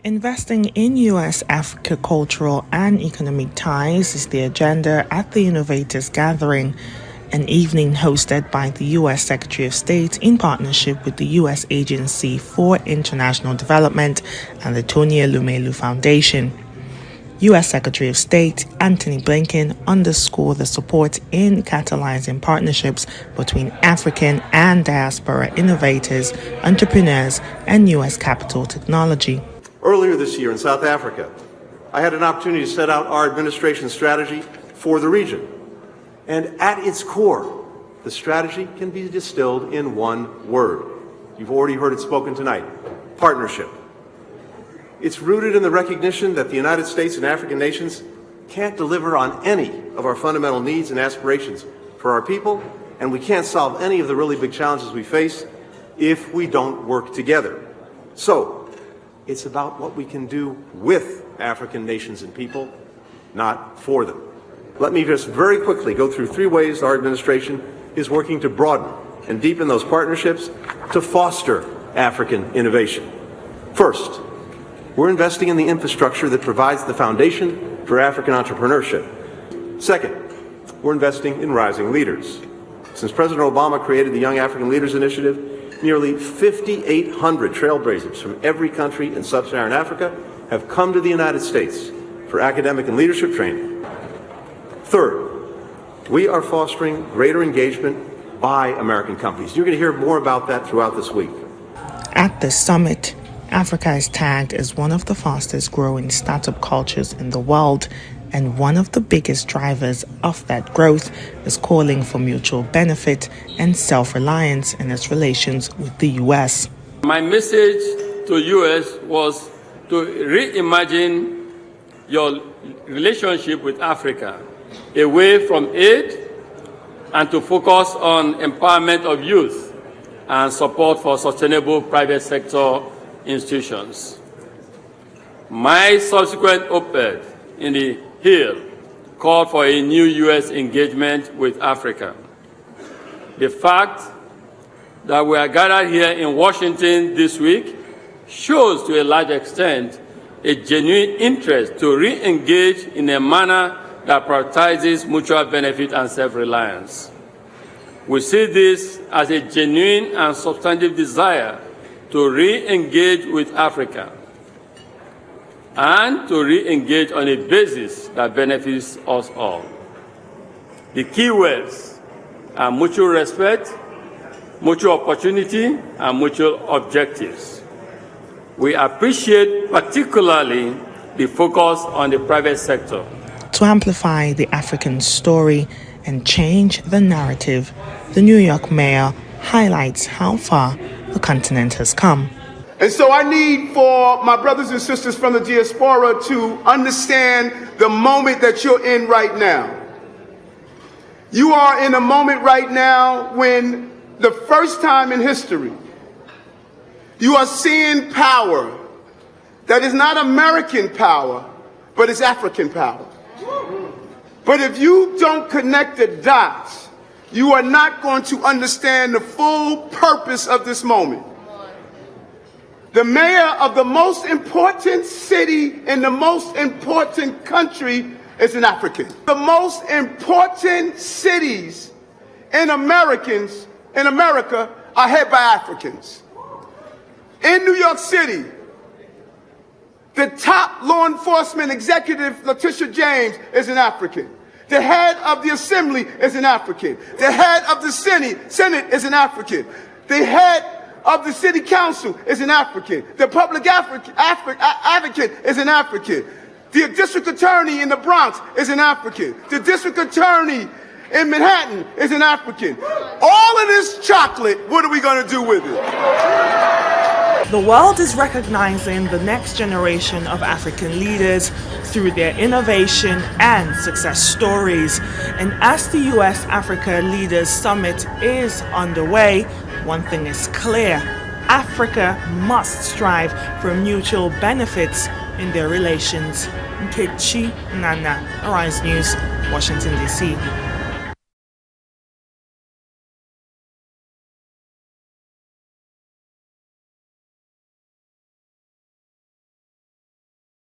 Investing in U.S.-Africa cultural and economic ties is the agenda at the Innovators Gathering, an evening hosted by the U.S. Secretary of State in partnership with the U.S. Agency for International Development and the Tony Elumelu Foundation. U.S. Secretary of State Antony Blinken underscored the support in catalyzing partnerships between African and diaspora innovators, entrepreneurs, and U.S. capital technology. Earlier this year in South Africa, I had an opportunity to set out our administration's strategy for the region. And at its core, the strategy can be distilled in one word. You've already heard it spoken tonight: partnership. It's rooted in the recognition that the United States and African nations can't deliver on any of our fundamental needs and aspirations for our people, and we can't solve any of the really big challenges we face if we don't work together. So, it's about what we can do with African nations and people, not for them. Let me just very quickly go through three ways our administration is working to broaden and deepen those partnerships to foster African innovation. First, we're investing in the infrastructure that provides the foundation for African entrepreneurship. Second, we're investing in rising leaders. Since President Obama created the Young African Leaders Initiative, nearly 5,800 trailblazers from every country in sub-Saharan Africa have come to the United States for academic and leadership training. Third, we are fostering greater engagement by American companies. You're going to hear more about that throughout this week. At the summit, Africa is tagged as one of the fastest growing startup cultures in the world, and one of the biggest drivers of that growth is calling for mutual benefit and self-reliance in its relations with the U.S. My message to U.S. was to reimagine your relationship with Africa away from aid and to focus on empowerment of youth and support for sustainable private sector institutions. My subsequent op-ed in the Hill called for a new U.S. engagement with Africa. The fact that we are gathered here in Washington this week shows to a large extent a genuine interest to re-engage in a manner that prioritizes mutual benefit and self-reliance. We see this as a genuine and substantive desire to re-engage with Africa and to re-engage on a basis that benefits us all. The key words are mutual respect, mutual opportunity, and mutual objectives. We appreciate particularly the focus on the private sector. To amplify the African story and change the narrative, the New York mayor highlights how far the continent has come. And so I need for my brothers and sisters from the diaspora to understand the moment that you're in right now. You are in a moment right now when, the first time in history, you are seeing power that is not American power, but is African power. But if you don't connect the dots, you are not going to understand the full purpose of this moment. The mayor of the most important city in the most important country is an African. The most important cities in America are headed by Africans. In New York City, the top law enforcement executive, Letitia James, is an African. The head of the Assembly is an African. The head of the Senate is an African. The head of the City Council is an African. The public advocate is an African. The district attorney in the Bronx is an African. The district attorney in Manhattan is an African. All of this chocolate, what are we going to do with it? The world is recognizing the next generation of African leaders through their innovation and success stories. And as the U.S.-Africa Leaders Summit is underway, one thing is clear: Africa must strive for mutual benefits in their relations. Nkechi Nnanna, Arise News, Washington, D.C.